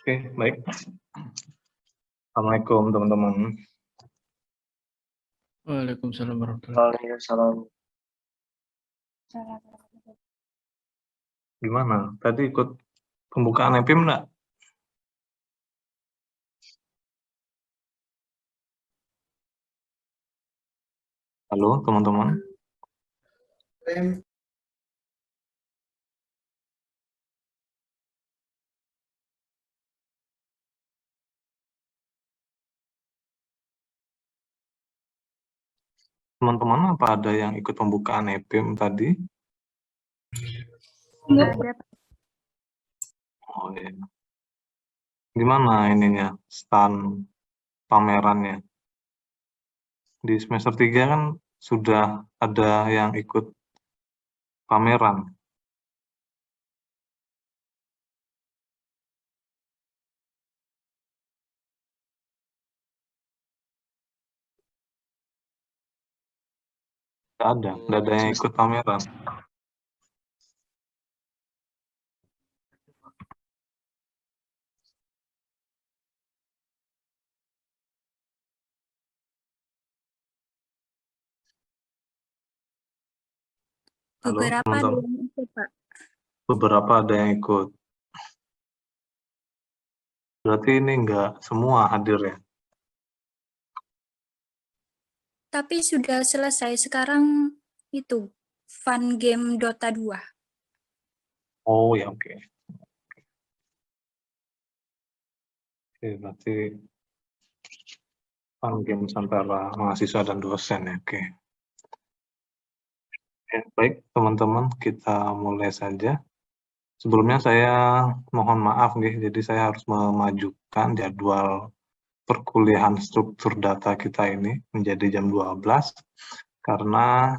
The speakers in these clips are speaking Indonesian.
Oke, baik. Assalamualaikum teman-teman. Waalaikumsalam warahmatullahi wabarakatuh. Gimana? Tadi ikut pembukaan EPIM enggak? Halo teman-teman. Teman-teman, apa ada yang ikut pembukaan EPIM tadi? Enggak ada. Oh iya. Gimana ininya, stand pamerannya? Di semester 3 kan sudah ada yang ikut pameran. Nggak ada yang ikut pameran. Halo, Beberapa ada teman-teman. yang ikut, Pak. Beberapa ada yang ikut. Berarti ini nggak semua hadir ya? Tapi sudah selesai. Sekarang itu fun game Dota 2. Oh ya, oke. Oke, berarti fun game antara mahasiswa dan dosen ya, oke. Ya, baik teman-teman, kita mulai saja. Sebelumnya saya mohon maaf nih, jadi saya harus memajukan jadwal perkuliahan struktur data kita ini menjadi jam 12, karena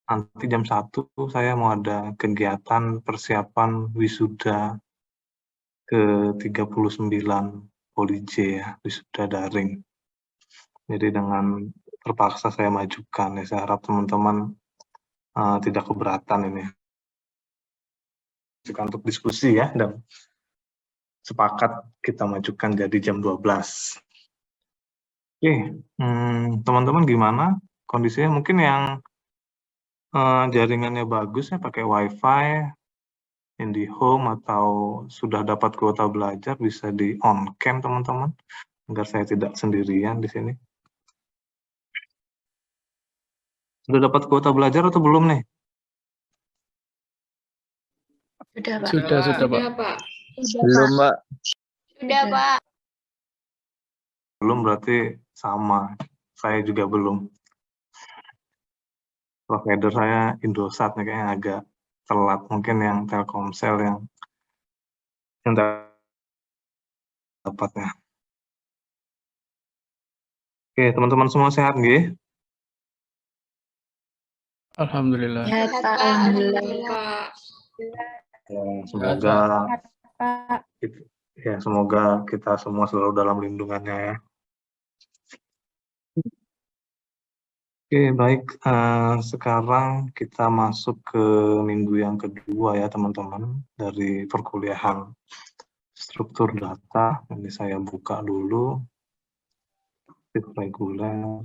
nanti jam 1 saya mau ada kegiatan persiapan wisuda ke-39 Poli-J ya, wisuda daring. Jadi dengan terpaksa saya majukan, ya saya harap teman-teman tidak keberatan ini. Untuk diskusi ya, dan sepakat kita majukan jadi jam 12. Oke, teman-teman gimana kondisinya? Mungkin yang jaringannya bagus ya, pakai WiFi, IndiHome, atau sudah dapat kuota belajar, bisa di on-cam teman-teman, agar saya tidak sendirian di sini. Sudah dapat kuota belajar atau belum nih? Sudah, Pak. Sudah, Pak. Belum, Pak. Sudah, Pak. Belum berarti sama, saya juga belum. Provider saya Indosat nih, kayaknya agak telat. Mungkin yang Telkomsel yang dapatnya. Oke, teman-teman semua sehat nggih? Alhamdulillah. Ya, Pak. Alhamdulillah. Ya, semoga Pak. semoga kita semua selalu dalam lindungannya ya. Oke, baik. Sekarang kita masuk ke minggu yang kedua ya teman-teman dari perkuliahan struktur data. Ini saya buka dulu reguler.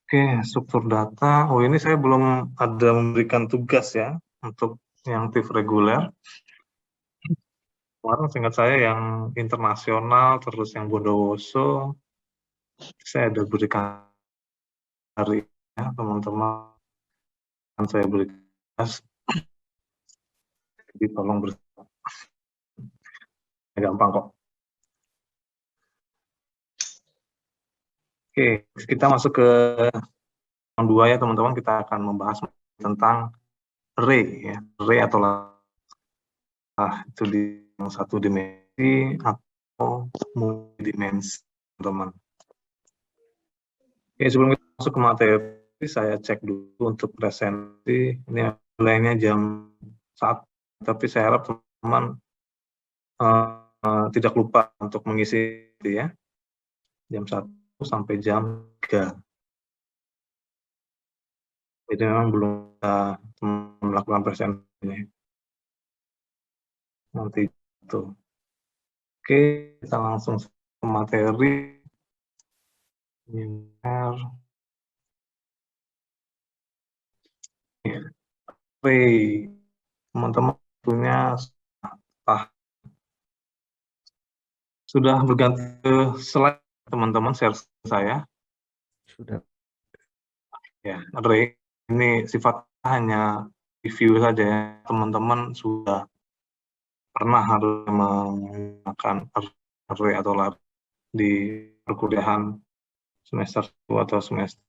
Oke, struktur data. Oh, ini saya belum ada memberikan tugas ya untuk yang TIF reguler. Kemarin seingat saya yang internasional, terus yang Bondowoso, saya ada berikan hari ya teman-teman. Saya berikan tugas, jadi tolong bersabar. Gampang kok. Oke, kita masuk ke yang 2 ya teman-teman. Kita akan membahas tentang array ya, array atau itu di yang satu dimensi atau multidimensi teman-teman. Oke, sebelum kita masuk ke materi, saya cek dulu untuk presentasi. Ini mulainya jam 1, tapi saya harap teman-teman tidak lupa untuk mengisi ya, jam 1 sampai jam 3. Jadi memang belum bisa melakukan presentasi ini. nanti itu. Oke, kita langsung ke materi. Array, teman-teman tentunya sudah berganti ke slide teman-teman, share saya. Sudah. Ya, array ini sifatnya hanya review saja ya. Teman-teman sudah pernah harus menggunakan array atau lab di perkuliahan semester 1 atau semester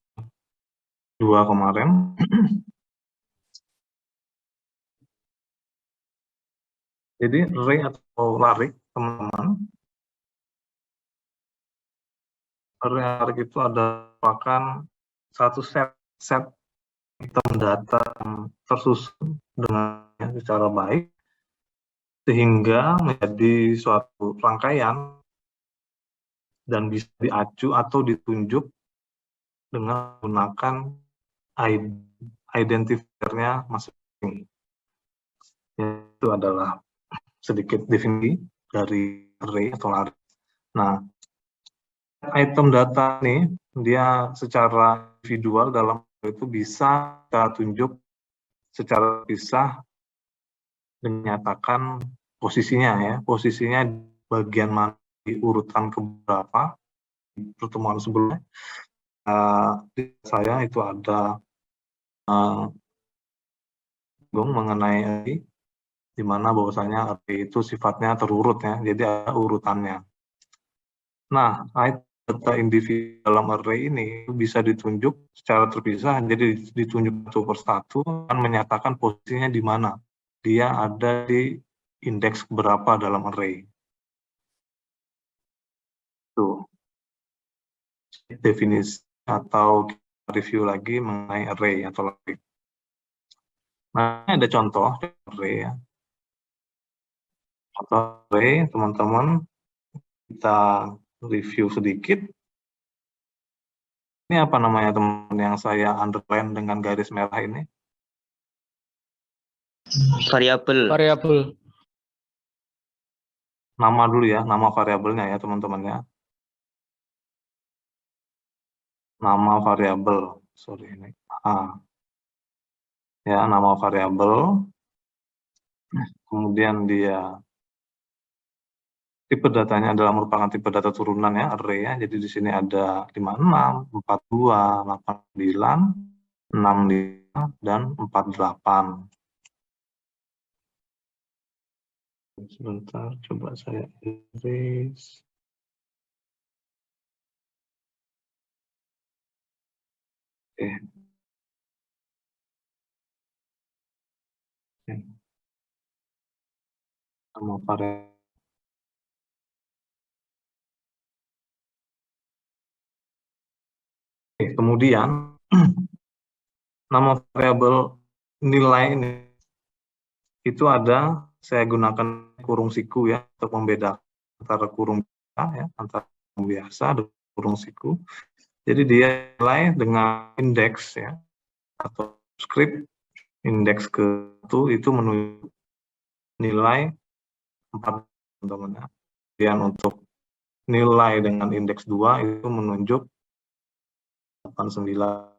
2 kemarin. Jadi array atau larik, teman-teman, array itu merupakan satu set item data yang tersusun dengan secara baik sehingga menjadi suatu rangkaian dan bisa diacu atau ditunjuk dengan menggunakan identifiernya masing-masing. Itu adalah sedikit definisi dari array atau larik. Nah, item data ini dia secara individual dalam itu bisa kita tunjuk secara pisah, menyatakan posisinya ya, posisinya bagian mana di urutan keberapa di pertemuan sebelumnya. Saya itu ada mengenai array, di mana bahwasanya array itu sifatnya terurut ya, jadi ada urutannya. Nah, data individu dalam array ini bisa ditunjuk secara terpisah, jadi ditunjuk satu persatu dan menyatakan posisinya di mana. Dia ada di indeks berapa dalam array. Tuh. Definisi atau review lagi mengenai array atau larik. Nah, ini ada contoh array ya. Contoh array, teman-teman, kita review sedikit. Ini apa namanya teman yang saya underline dengan garis merah ini? Variabel. Nama dulu ya, nama variabelnya ya teman-teman ya. Nama variabel, sorry ini. Ya, nama variabel. Kemudian dia tipe datanya adalah merupakan tipe data turunan ya, array ya. Jadi di sini ada 56, 42, 89, 65, dan 48. Sebentar, coba saya erase. Oke. Nama variabel. Kemudian nama variabel nilai ini itu ada, saya gunakan kurung siku ya untuk membedakan antara kurung biasa ya, antara kurung biasa dan kurung siku. Jadi dia nilai dengan indeks ya atau script indeks ke-1 itu menunjuk nilai 4 teman-teman. Kemudian untuk nilai dengan indeks 2 itu menunjuk 89.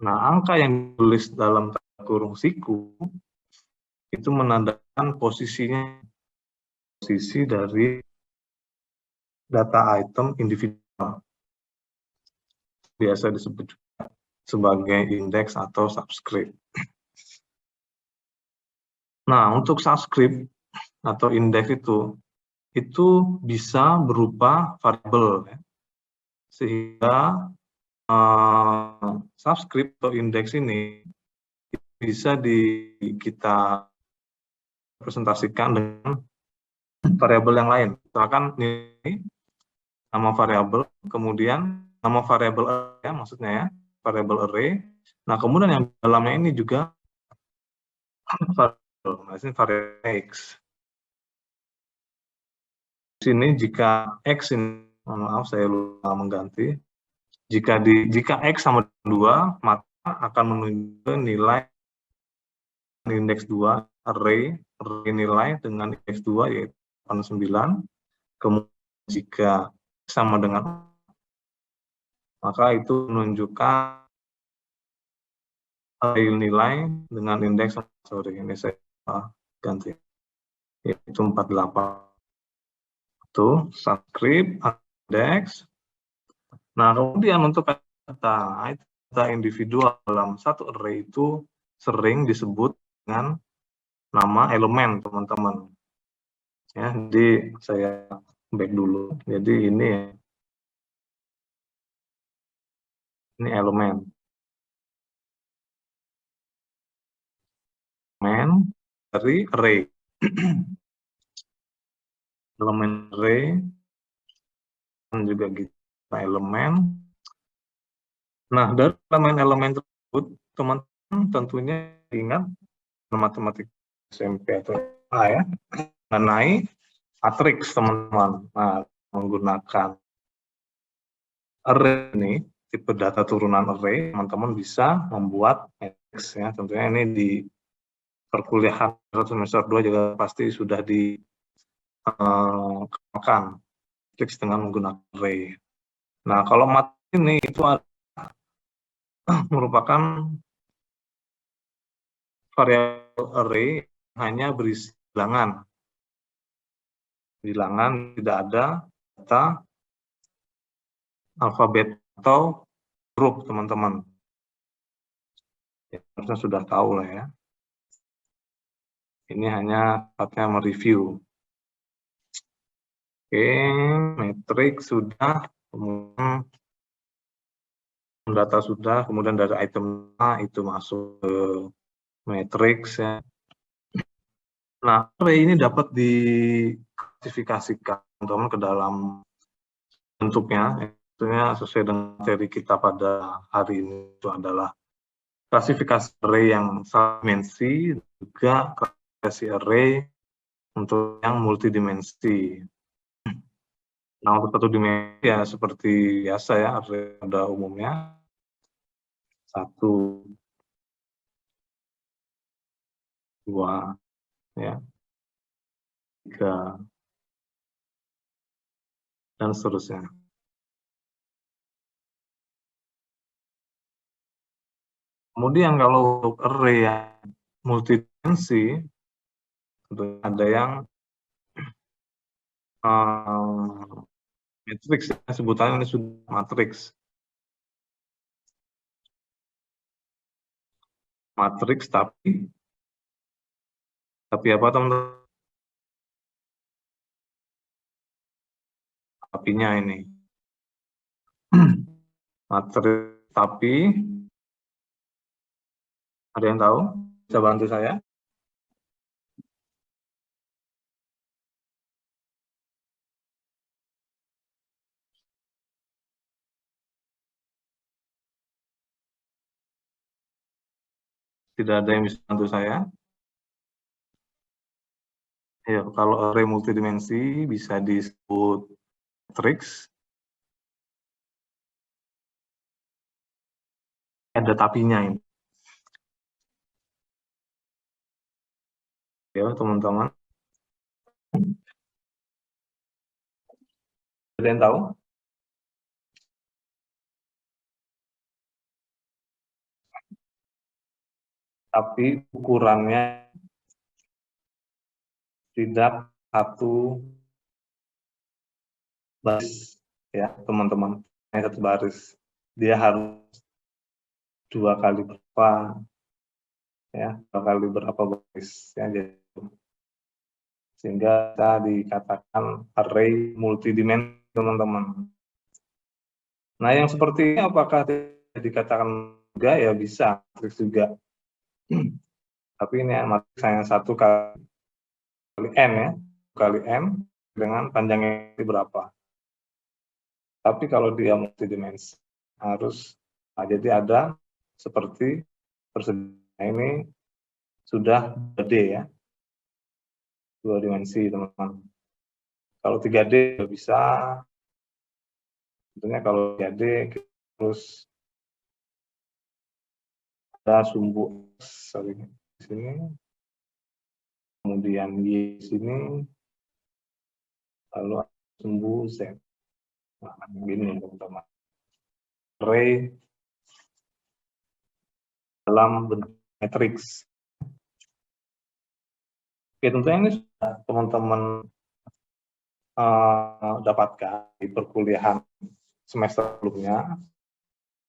Nah, angka yang ditulis dalam kurung siku itu menandakan posisi dari data item individual. Biasa disebut juga sebagai indeks atau subscript. Nah, untuk subscript atau indeks itu bisa berupa variabel ya. Sehingga subscript atau indeks ini bisa kita presentasikan dengan variabel yang lain. Misalkan ini nama variabel, kemudian nama variabel array ya, maksudnya ya, variabel array. Nah, kemudian yang dalamnya ini juga variabel x. Di sini jika x ini, maaf saya lupa mengganti. Jika x sama 2, maka akan menunjukkan nilai indeks 2 array nilai dengan indeks 2 yaitu 89, kemudian jika sama dengan, maka itu menunjukkan array nilai dengan indeks, ini saya ganti, yaitu 48. Itu subscript indeks. Nah, kemudian untuk data individual dalam satu array itu sering disebut dengan nama elemen, teman-teman. Ya, jadi saya back dulu. Jadi ini elemen. Elemen dari array. Elemen array dan juga gitu elemen. Nah, dari elemen-elemen tersebut, teman-teman tentunya ingat matematik SMP atau ya, mengenai matriks, teman-teman. Nah, menggunakan array ini, tipe data turunan array, teman-teman bisa membuat matriks ya. Tentunya ini di perkuliahan semester 2 juga pasti sudah dikenakan matriks dengan menggunakan array. Nah, kalau matriks ini itu merupakan variabel array hanya berisi bilangan. Bilangan, tidak ada data alfabet atau huruf, teman-teman. Ya, harusnya sudah tahu lah ya. Ini hanya tempatnya mereview. Oke, matriks sudah, kemudian data sudah, kemudian dari item itu masuk ke matriks ya. Nah, array ini dapat diklasifikasikan, teman-teman, ke dalam bentuknya. Tentunya sesuai dengan materi kita pada hari ini itu adalah klasifikasi array yang satu dimensi, juga klasifikasi array untuk yang multidimensi. Nah, untuk satu dimensi ya seperti biasa ya, array pada umumnya 1, 2, ya, 3, dan seterusnya. Kemudian kalau untuk array yang multidimensi, ada yang matriks, sebutannya ini sudah matriks. Matriks tapi apa, teman-teman? Tapinya ini. Matriks tapi, ada yang tahu? Bisa bantu saya? Tidak ada yang bisa bantu saya? Ya, kalau array multidimensi bisa disebut matriks. Ada tapinya ini. Ya, teman-teman. Ada yang tahu? Tapi ukurannya tidak satu baris ya, teman-teman. Hanya satu baris. Dia harus 2 kali berapa ya, 2 kali berapa baris ya, jadi sehingga bisa dikatakan array multidimensi, teman-teman. Nah, yang seperti ini apakah dikatakan juga? Ya bisa, matriks juga. Tapi ini matriks hanya 1 kali n ya, kali n dengan panjangnya berapa. Tapi kalau dia multidimensi harus, nah, jadi ada seperti persediaan ini sudah 2D ya, 2 dimensi, teman-teman. Kalau 3D bisa, tentunya kalau 3D terus ada sumbu di sini, kemudian Y di sini, lalu sumbu Z. Nah, begini teman-teman. Array dalam bentuk matriks. Oke, tentunya ini sudah teman-teman dapatkan di perkuliahan semester sebelumnya.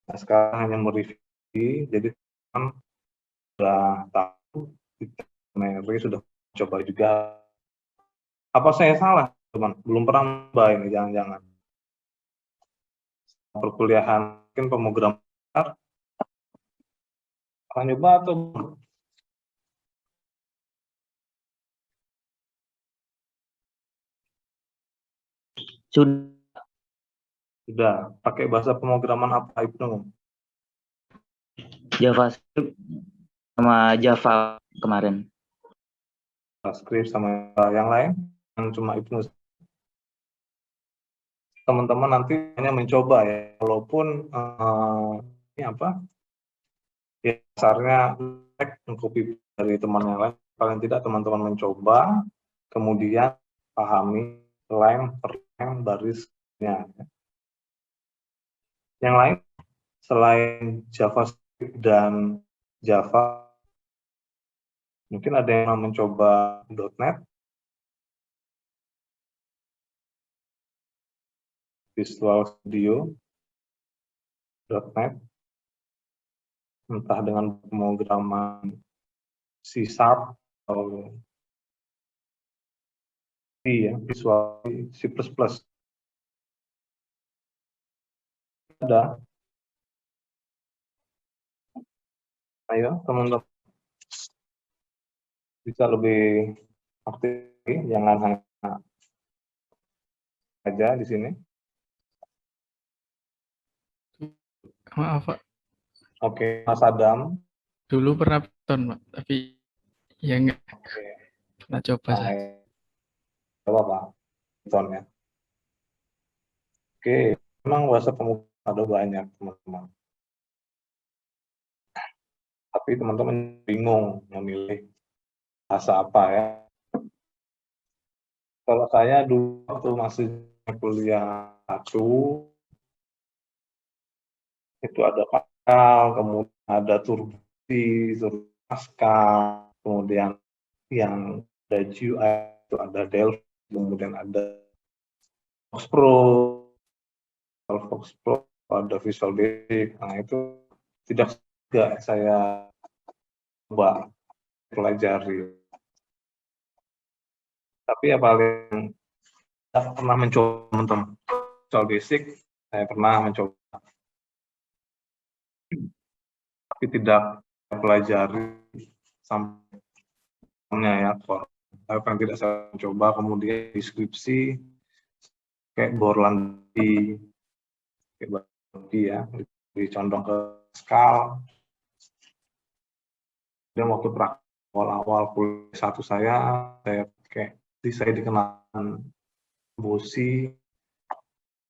Nah, sekarang hanya mereview, jadi teman sudah tahu, Mary sudah coba juga. Apa saya salah, teman? Belum pernah coba ini, jangan-jangan. Perkuliahan mungkin pemrograman akan coba atau sudah pakai bahasa pemrograman apa Ibnu? JavaScript sama Java kemarin. JavaScript sama yang lain, yang cuma Ibnu. Teman-teman nanti hanya mencoba ya, walaupun ini apa? Ya, dasarnya mengcopy dari teman yang lain, paling tidak teman-teman mencoba, kemudian pahami line per line barisnya. Yang lain selain JavaScript dan Java, mungkin ada yang mencoba .NET, Visual Studio, .NET, entah dengan pemrograman C# atau C ya, Visual C++. Ada. Ayo teman-teman bisa lebih aktif, jangan hanya aja di sini. Maaf Pak, Oke, Mas Adam. dulu pernah Python Pak, tapi ya enggak Oke, pernah coba saya. baik. Coba Pak, Python ya. Oke, memang bahasa pemrograman ada banyak teman-teman. Tapi teman-teman bingung memilih bahasa apa ya. Kalau saya dulu waktu masih kuliah 1, itu ada Pascal, kemudian ada Turbo, Pascal, kemudian yang ada GUI itu ada Delphi, kemudian ada Fox Pro, ada Visual Basic. Nah itu tidak saya coba pelajari. Tapi ya paling saya pernah mencoba teman-teman. Visual Basic saya pernah mencoba, tapi tidak pelajari sampelnya ya. Apa yang tidak saya coba, kemudian deskripsi kayak Borlandi, ya, dicondong ke Pascal. Dan waktu praktik awal-awal kuliah 1 saya pakai, saya dikenalkan Bosi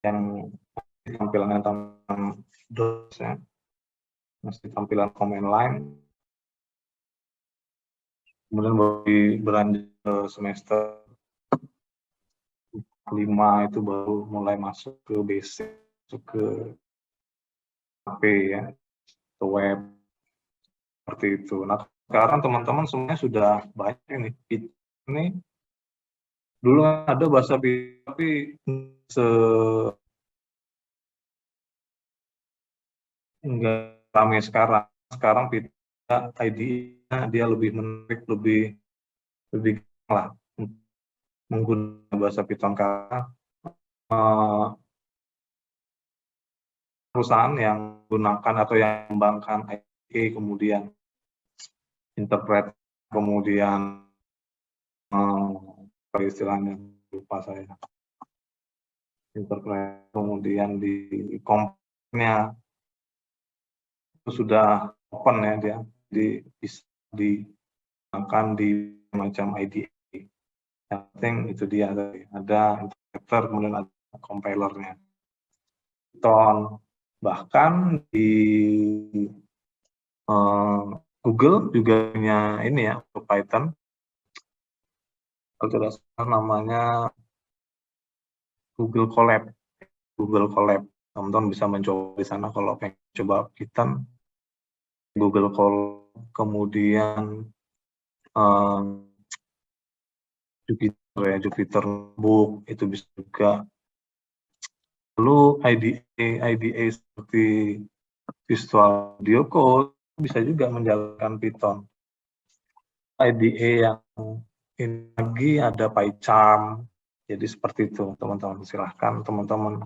yang tampilannya tentang DOS ya, masih tampilan command line. Kemudian beranjak ke semester 5 itu baru mulai masuk ke basic, masuk ke HP ya, ke web, seperti itu. Nah sekarang teman-teman semuanya sudah banyak ini dulu ada bahasa tapi enggak ramai sekarang. Sekarang IDE-nya dia lebih menarik, lebih lah menggunakan bahasa Python karena perusahaan yang menggunakan atau yang mengembangkan IDE, kemudian interpret, kemudian apa istilahnya lupa saya, interpret, kemudian di komponennya itu sudah open ya, dia bisa digunakan di macam IDE. Yang penting itu dia ada interpreter, kemudian ada compilernya. Python, bahkan di Google juga punya ini ya untuk Python, kalau tidak salah namanya Google Colab. Teman-teman bisa mencoba di sana kalau pengen coba Python. Google Colab, kemudian Jupyter Notebook itu bisa juga. Lalu IDE seperti Visual Studio Code bisa juga menjalankan Python. IDE yang ini lagi ada PyCharm. Jadi seperti itu, teman-teman. Silahkan teman-teman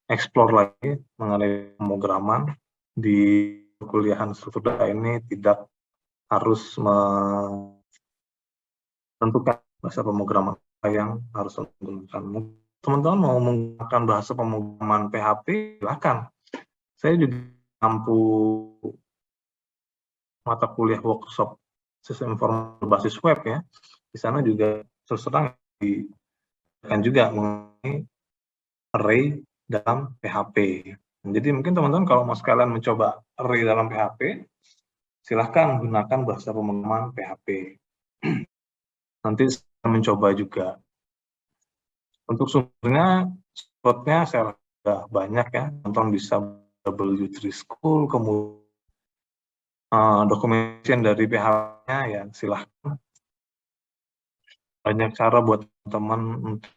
explore lagi mengenai pemrograman di kuliahan struktur data ini. Tidak harus menentukan bahasa pemrograman yang harus menggunakan. Teman-teman mau menggunakan bahasa pemrograman PHP, silahkan. Saya juga mampu mata kuliah workshop sistem informasi berbasis web ya. Di sana juga terus terang akan juga mengenai array dalam PHP. Jadi mungkin teman-teman kalau mau sekalian mencoba array dalam PHP, silahkan gunakan bahasa pemrograman PHP. Nanti saya mencoba juga. Untuk sumbernya, slotnya saya sudah banyak ya. Teman-teman bisa W3 School, kemudian documentation dari PHP-nya ya silahkan. Banyak cara buat teman-teman untuk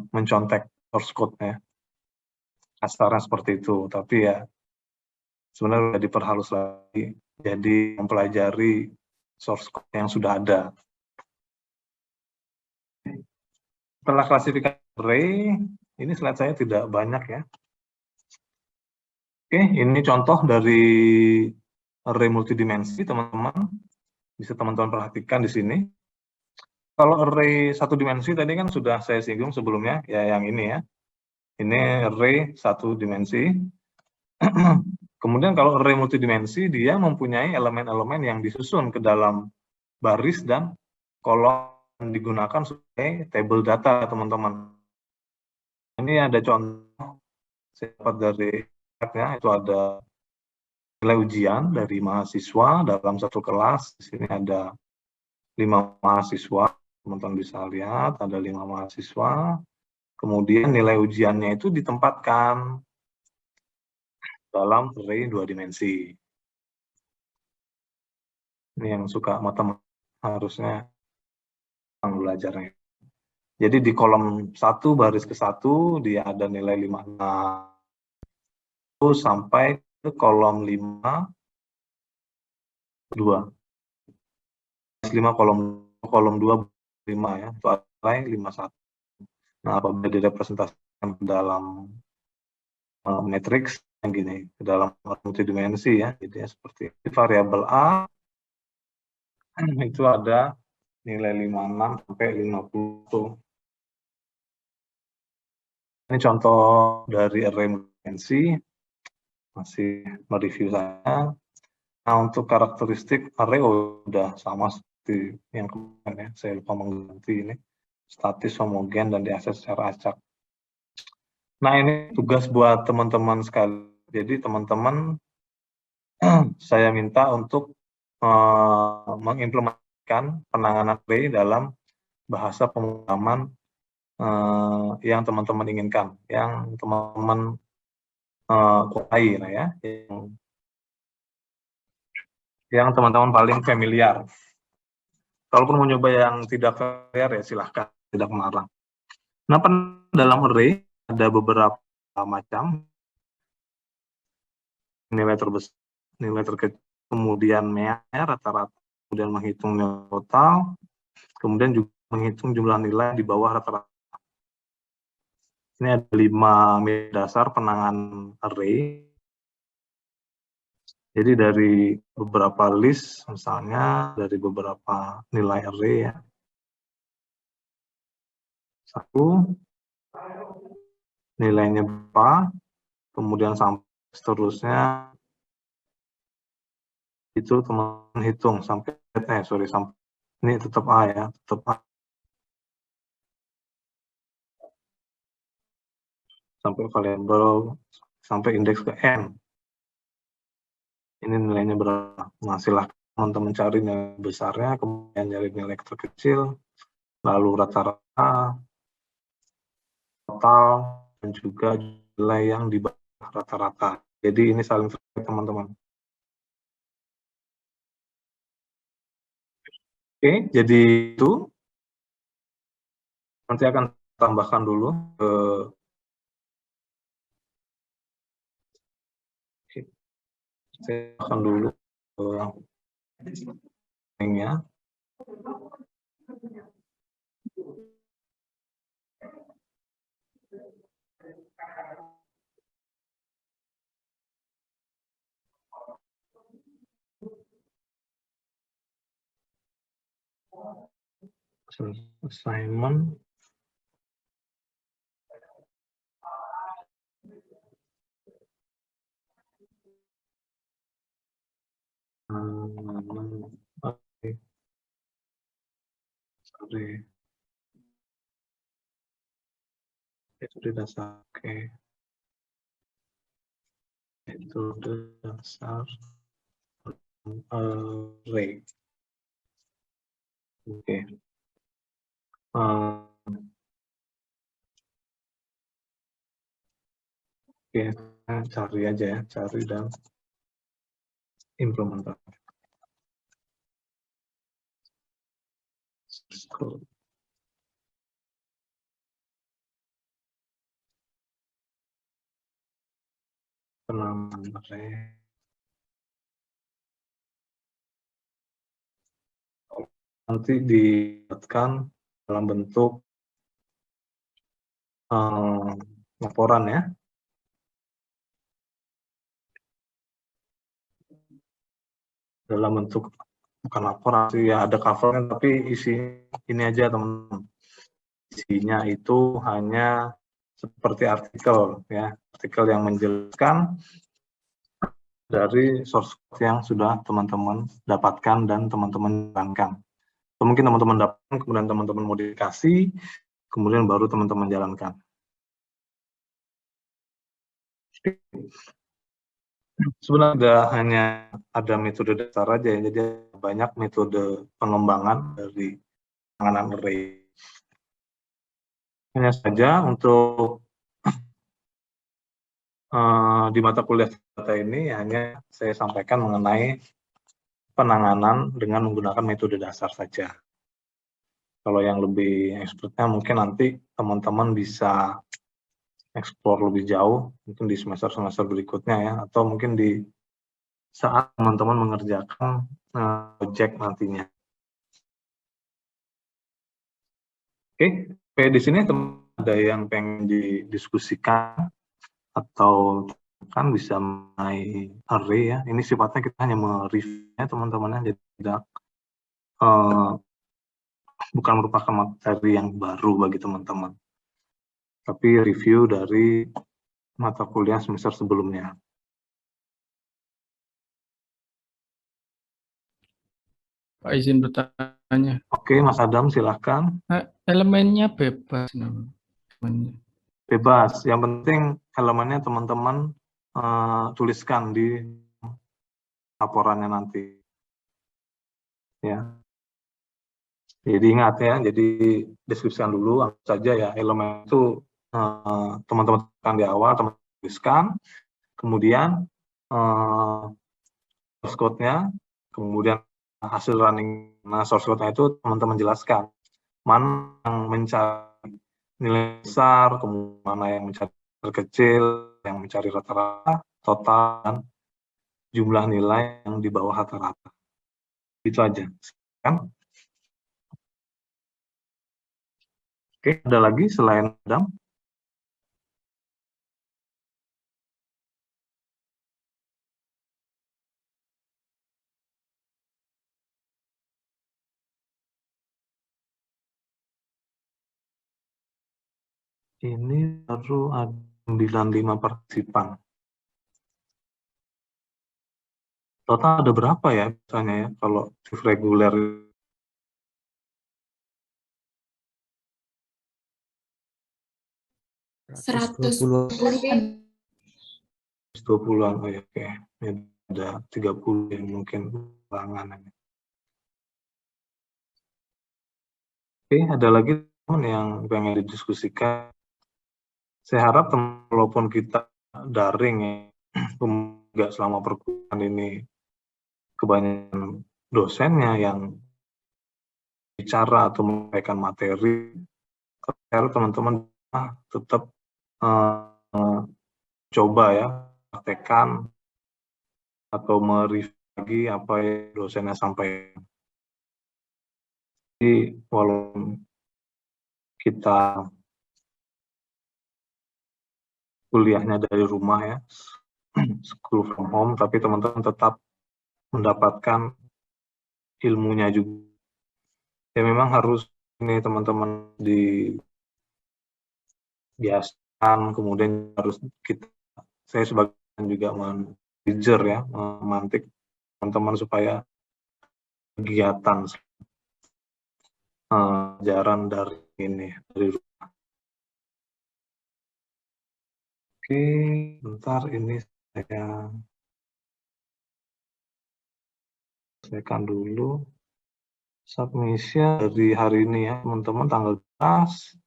mencontek source code-nya. Kasarnya seperti itu, tapi ya sebenarnya diperhalus lagi, jadi mempelajari source code yang sudah ada. Setelah klasifikasi array, ini slide saya tidak banyak ya. Oke, ini contoh dari array multidimensi, teman-teman. Bisa teman-teman perhatikan di sini. Kalau array satu dimensi tadi kan sudah saya singgung sebelumnya, ya yang ini ya. Ini array satu dimensi. Kemudian kalau array multidimensi, dia mempunyai elemen-elemen yang disusun ke dalam baris dan kolom yang digunakan sebagai table data, teman-teman. Ini ada contoh saya dapat dari ya, itu ada nilai ujian dari mahasiswa dalam satu kelas. Di sini ada 5 mahasiswa, teman-teman bisa lihat ada 5 mahasiswa. Kemudian nilai ujiannya itu ditempatkan dalam array 2 dimensi. Ini yang suka matematika harusnya belajarnya. Jadi di kolom 1 baris ke 1 dia ada nilai 5 sampai ke kolom 5 2. 5 kolom 2 5 ya. Itu nilai 51. Nah, apabila direpresentasikan ke dalam matriks yang gini, ke dalam multidimensi ya, jadi seperti ini. Variabel A itu ada nilai 56 sampai 50. Ini contoh dari array multidimensi, masih mereview saya. Nah, untuk karakteristik array udah sama seperti yang kemarin ya, saya lupa mengganti ini, statis, homogen, dan diakses secara acak. Nah, ini tugas buat teman-teman sekali. Jadi teman-teman saya minta untuk mengimplementasikan penanganan array dalam bahasa pemrograman yang teman-teman inginkan, yang teman-teman kuasai lah ya, yang teman-teman paling familiar. Kalaupun mau nyoba yang tidak familiar ya silahkan, tidak melarang. Nah, dalam array ada beberapa macam nilai terbesar, nilai terkecil, kemudian rata-rata, kemudian menghitung nilai total, kemudian juga menghitung jumlah nilai di bawah rata-rata. Ini ada 5 nilai dasar penanganan array. Jadi dari beberapa list, misalnya dari beberapa nilai array ya. 1, nilainya berapa, kemudian sampai seterusnya, itu teman-teman hitung sampai, sampai ini tetap A ya, tetap A. Sampai variabel, sampai indeks ke N. Ini nilainya berapa? Nah, silahkan teman-teman cari nilai besarnya, kemudian cari nilai terkecil, lalu rata-rata, total, dan juga nilai yang di bawah rata-rata. Jadi ini saling terkait, teman-teman. Oke, jadi itu nanti akan tambahkan dulu ke saya akan dulu ke linknya. Assignment. Oke. Sorry. Itu di dasar. Oke. Itu di dasar array. Oke. Oke, cari aja ya, cari dan implementasi. Penamaan array. Nanti dibuatkan dalam bentuk laporan ya. Dalam bentuk bukan laporan sih ya, ada covernya, tapi isi ini aja teman-teman. Isinya itu hanya seperti artikel ya, artikel yang menjelaskan dari source code yang sudah teman-teman dapatkan dan teman-teman jalankan. Atau mungkin teman-teman dapatkan, kemudian teman-teman modifikasi, kemudian baru teman-teman jalankan. Sebenarnya hanya ada metode dasar aja ya, jadi banyak metode pengembangan dari penanganan array. Hanya saja untuk di mata kuliah data ini hanya saya sampaikan mengenai penanganan dengan menggunakan metode dasar saja. Kalau yang lebih expertnya mungkin nanti teman-teman bisa explore lebih jauh, mungkin di semester-semester berikutnya ya, atau mungkin di saat teman-teman mengerjakan project nantinya. Oke, di sini ada yang pengen didiskusikan atau kan bisa mengenai array ya. Ini sifatnya kita hanya mereview-nya teman-teman, jadi tidak bukan merupakan materi yang baru bagi teman-teman, tapi review dari mata kuliah semester sebelumnya. Pak izin bertanya. Oke, Mas Adam silahkan. Elemennya bebas namanya. Bebas, yang penting elemennya teman-teman tuliskan di laporannya nanti. Ya. Jadi ingat ya, jadi deskripsikan dulu saja ya, elemen itu teman-teman tuliskan di awal, teman-teman tuliskan, kemudian source code-nya, kemudian hasil running source code-nya itu teman-teman jelaskan mana yang mencari nilai besar, kemudian mana yang mencari terkecil, yang mencari rata-rata, total, dan jumlah nilai yang di bawah rata-rata. Itu aja. Kan? Oke, ada lagi selain Adam? Ini baru ada 95 partisipan. Total ada berapa ya biasanya ya kalau shift reguler? 120-an. 120-an, oh ya, oke. Ini ada 30 yang mungkin kurangan. Oke, ada lagi teman yang pengen didiskusikan. Saya harap walaupun kita daring ya, nggak selama perkuliahan ini kebanyakan dosennya yang bicara atau menyampaikan materi, teman-teman tetap coba ya, praktekkan atau mereview lagi apa yang dosennya sampaikan. Jadi walaupun kita kuliahnya dari rumah ya, school from home, tapi teman-teman tetap mendapatkan ilmunya juga. Ya memang harus ini teman-teman dibiasakan, kemudian harus saya sebagai juga manajer ya, memantik teman-teman supaya kegiatan pelajaran dari ini dari rumah. Oke, bentar ini saya selesaikan dulu submission dari hari ini ya teman-teman, tanggal 12,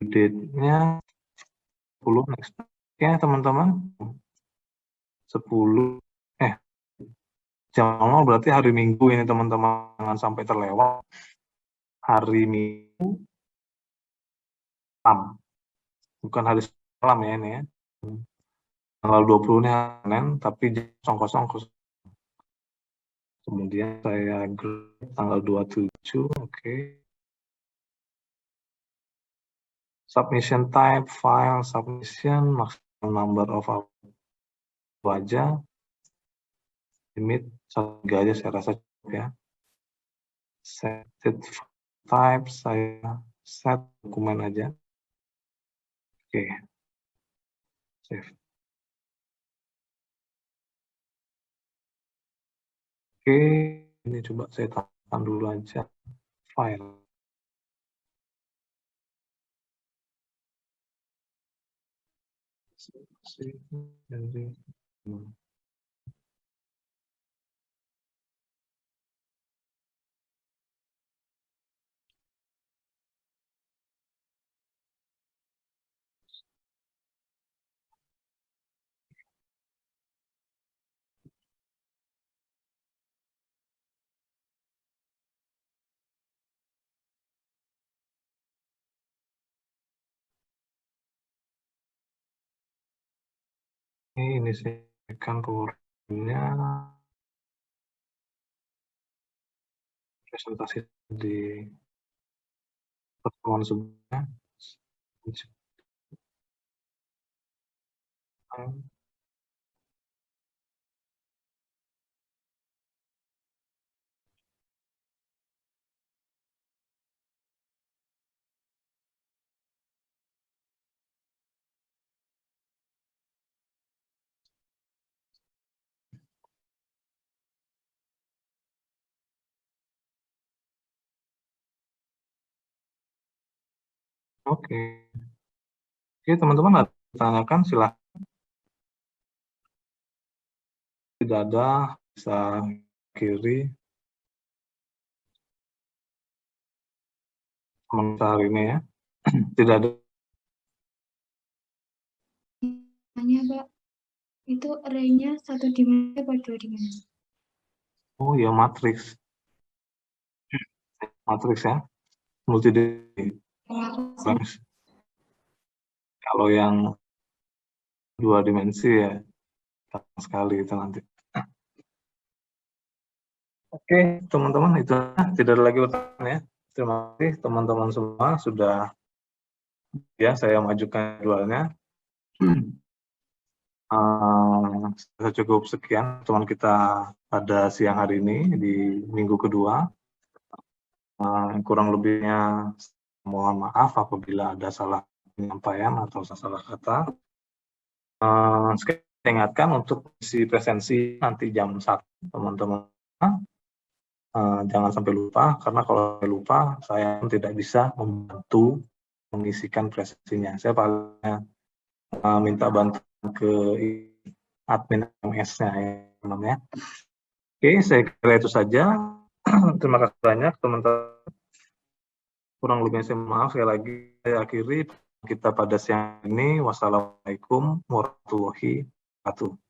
date-nya 10 next. Oke teman-teman, 10 jam 00 berarti hari Minggu ini teman-teman, jangan sampai terlewat hari Minggu malam, bukan hari malam ya ini ya. Tanggal 20 ini Senin, tapi jam 00. Kemudian saya grade tanggal 27, oke. Submission type, file, submission, maximum number of aja. Limit 1 aja saya rasa cukup ya. Set type, saya set dokumen aja. Oke. Save. Oke, ini coba saya tambahkan dulu aja file. Ini saya akan PowerPoint-nya presentasi di pertemuan sebelumnya. Oke, teman-teman ada tanyakan silahkan. Tidak ada, bisa kiri. Komentar hari ini ya. Tidak ada. Tanya, Pak, itu array-nya 1 dimensi atau 2 dimensi? Oh ya, matriks. Matriks ya. Multidimensi. Kalau yang 2 dimensi ya, sekali itu nanti. Oke, teman-teman, itu tidak ada lagi pertanyaan ya. Terima kasih teman-teman semua sudah ya saya majukan jadwalnya. Cukup sekian teman kita pada siang hari ini di minggu kedua. Kurang lebihnya mohon maaf apabila ada salah penyampaian atau salah kata. Sekali ingatkan untuk isi presensi nanti jam 1 teman-teman. Jangan sampai lupa, karena kalau lupa saya tidak bisa membantu mengisikan presensinya. Saya paling minta bantuan ke admin MS-nya ya, teman-teman ya. Oke, saya kira itu saja. Terima kasih banyak teman-teman. Kurang lebihnya saya maaf, sekali lagi saya akhiri kita pada siang ini. Wassalamualaikum warahmatullahi wabarakatuh.